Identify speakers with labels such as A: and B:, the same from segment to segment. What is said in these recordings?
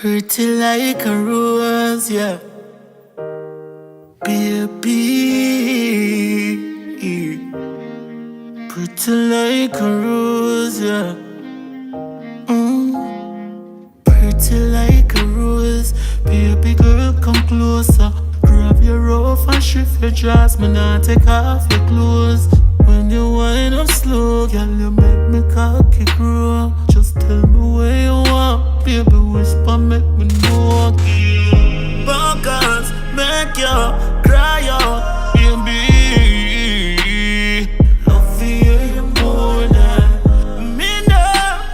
A: Pretty like a rose, yeah. Baby, pretty like a rose, yeah. Pretty like a rose. Baby girl, come closer. Grab your rope and shift your dress. Me not take off your clothes. When you wind up slow, girl, you make me cocky grow. Just tell me where you want. Baby, whisper, make me know. Buggers, make you cry out. Baby, love for you more than me. No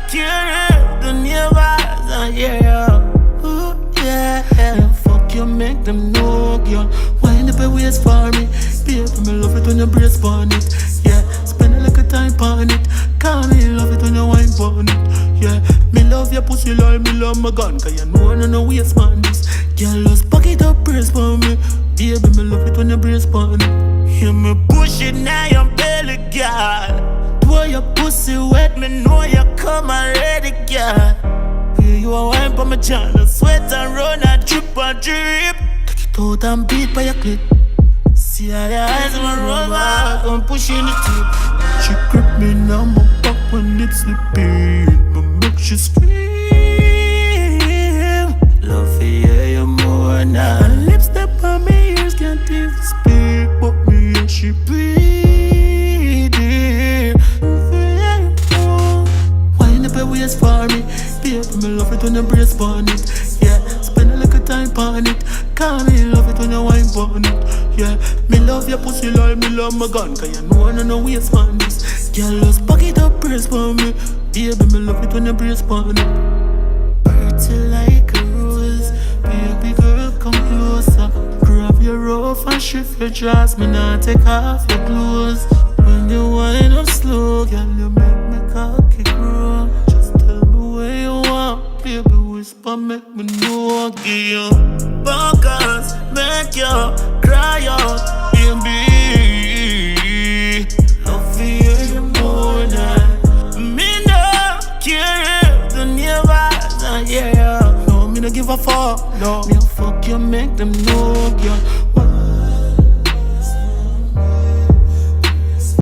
A: care the neighbors and yeah. Ooh, yeah. Fuck you, make them know, girl. Wind up your waist for me. Baby, me love it when you brace on it. Yeah, spend a little time on it. Call me love it when you wine on it. Yeah, me love your pussy like me love my gun. Cause you know I no waste man this. Girl, just pack it up, brace for me. Baby, me love it when you brace on it. Hear me push it now, your belly, girl. Throw your pussy wet, me know you come already, girl. Yeah, you a wine for my channel. Sweat and run and drip and drip. Take it out and beat by your clit. See how your eyes on my roll back, I'm pushing the tip. She grip me now, my back when it's slipping. But make she scream. Love for you more now. Her lips step on me, ears can't even speak. But me and she breathing. Wind up your waist for me. Baby, me love it when you brace on it. Yeah, spend a little time on it. Call me love it when you wine on it. Yeah, me love your pussy like me love my gun. Cause you know I no waste man this. Girl, just pack it up, brace for me. Baby, me love it when you brace on it. Pretty like a rose. Baby girl, come closer. Grab your rope and shift your dress. Me not take off your clothes. When you wind up slow, girl, you make me cocky grow. Just tell me where you want. Baby, whisper, make me know. Give buggers, make you cry out. Baby, love for you more than me. No care the neighbors and yeah. No, me no give a fuck. No, me a fuck you, make them know, girl.